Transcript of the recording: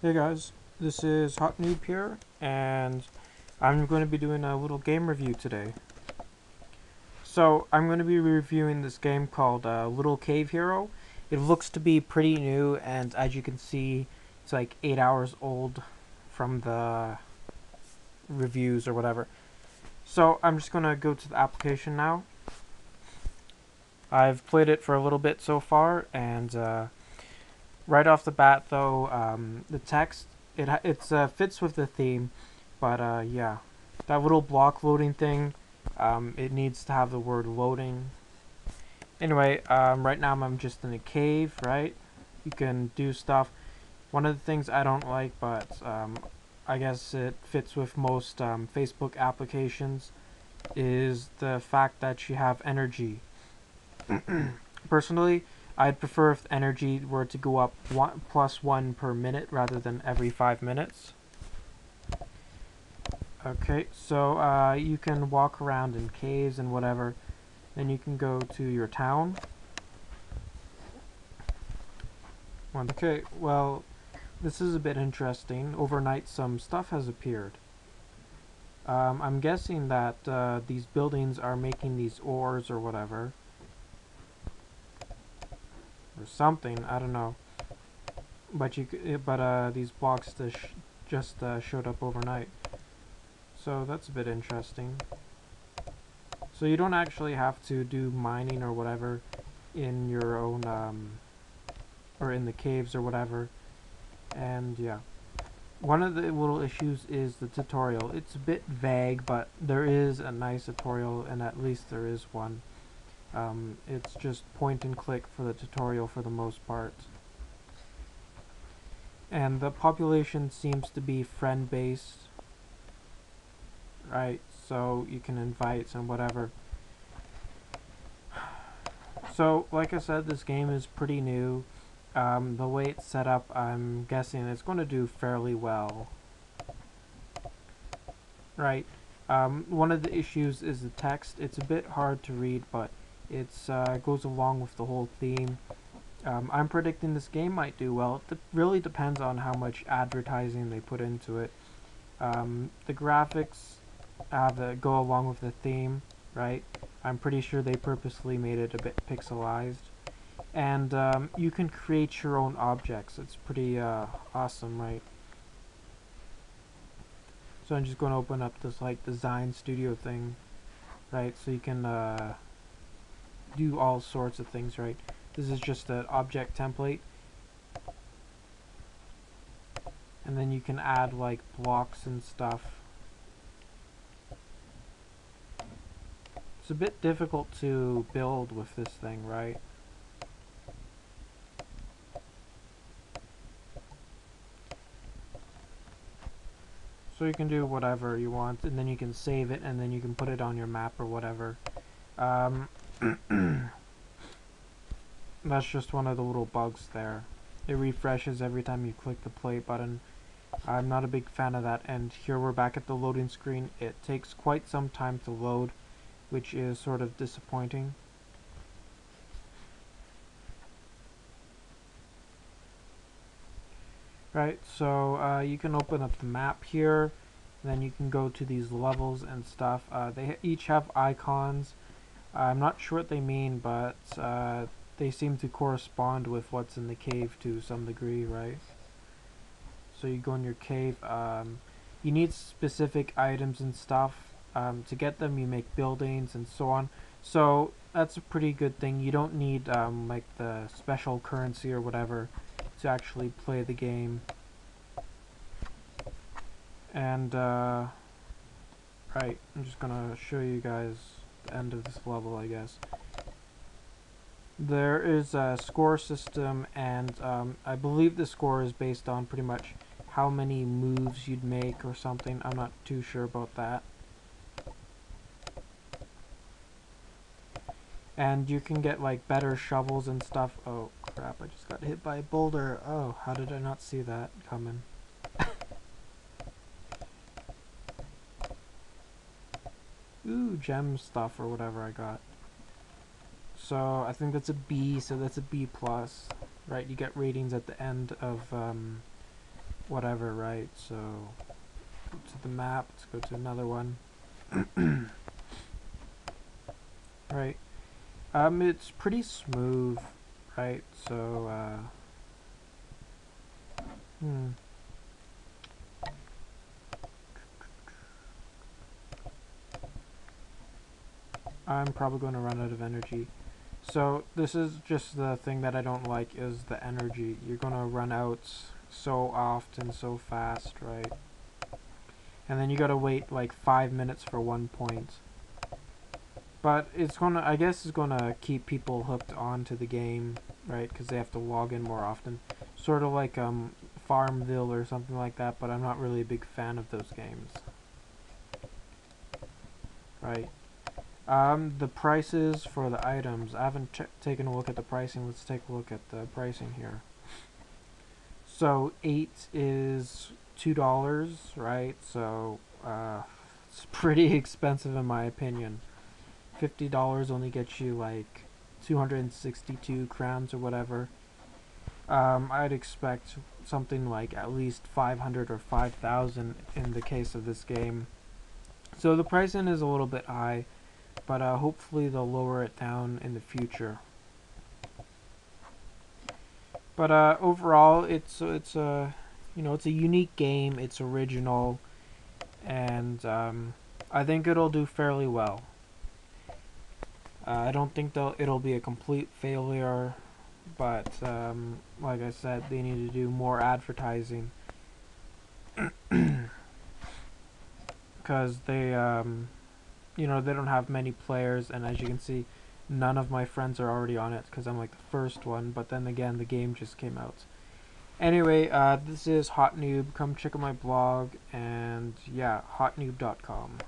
Hey guys, this is Hot Noob here, and I'm going to be doing a little game review today. So, I'm going to be reviewing this game called Little Cave Hero. It looks to be pretty new, and as you can see, it's like 8 hours old from the reviews or whatever. So, I'm just going to go to the application now. I've played it for a little bit so far, and right off the bat, though, the text it fits with the theme, but yeah, that little block loading thing, it needs to have the word loading. Anyway, right now I'm just in a cave, right? You can do stuff. One of the things I don't like, but I guess it fits with most Facebook applications, is the fact that you have energy. Personally, I'd prefer if energy were to go up +1 per minute rather than every 5 minutes. Okay, so you can walk around in caves and whatever. Then you can go to your town. Okay, well, this is a bit interesting. Overnight, some stuff has appeared. I'm guessing that these buildings are making these ores or whatever. Or something, I don't know. But these blocks just showed up overnight. So that's a bit interesting. So you don't actually have to do mining or whatever in your own or in the caves or whatever. And yeah, one of the little issues is the tutorial. It's a bit vague, but there is a nice tutorial, and at least there is one. It's just point and click for the tutorial for the most part. And the population seems to be friend based, right? So you can invite and whatever. So, like I said, this game is pretty new. The way it's set up, I'm guessing it's going to do fairly well. Right. One of the issues is the text. It's a bit hard to read, but it goes along with the whole theme. I'm predicting this game might do well. It really depends on how much advertising they put into it. The graphics go along with the theme, right? I'm pretty sure they purposely made it a bit pixelized. And you can create your own objects. It's pretty awesome, right? So I'm just going to open up this like design studio thing, right? So you can do all sorts of things, right? This is just an object template, and then you can add like blocks and stuff. It's a bit difficult to build with this thing, right? So you can do whatever you want, and then you can save it, and then you can put it on your map or whatever. Um, that's just one of the little bugs there. It refreshes every time you click the play button. I'm not a big fan of that, and here we're back at the loading screen. It takes quite some time to load, which is sort of disappointing. Right, so you can open up the map here, and then you can go to these levels and stuff. They each have icons. I'm not sure what they mean, but they seem to correspond with what's in the cave to some degree, right? So you go in your cave. You need specific items and stuff. To get them, you make buildings and so on. So that's a pretty good thing. You don't need like the special currency or whatever to actually play the game. And right, I'm just gonna show you guys the end of this level, I guess. There is a score system, and I believe the score is based on pretty much how many moves you'd make or something. I'm not too sure about that. And you can get like better shovels and stuff. Oh crap, I just got hit by a boulder. Oh, how did I not see that coming? Ooh, gem stuff or whatever I got. So I think that's a B, so that's a B plus. Right, you get ratings at the end of whatever, right? So go to the map, let's go to another one. Right. It's pretty smooth, right? So I'm probably going to run out of energy. So this is just the thing that I don't like, is the energy. You're going to run out so often, so fast, right? And then you got to wait like 5 minutes for 1 point. But it's going to, I guess it's going to keep people hooked onto the game, right? Because they have to log in more often. Sort of like Farmville or something like that, but I'm not really a big fan of those games. Right. The prices for the items. I haven't taken a look at the pricing. Let's take a look at the pricing here. So 8 is $2, right? So it's pretty expensive in my opinion. $50 only gets you like 262 crowns or whatever. I'd expect something like at least 500 or 5,000 in the case of this game. So the pricing is a little bit high, but hopefully they'll lower it down in the future. But overall, it's a it's a unique game. It's original, and I think it'll do fairly well. I don't think it'll be a complete failure, but like I said, they need to do more advertising because they they don't have many players, and as you can see, none of my friends are already on it because I'm like the first one. But then again, the game just came out. Anyway, this is Hot Noob. Come check out my blog, and yeah, hotnoob.com.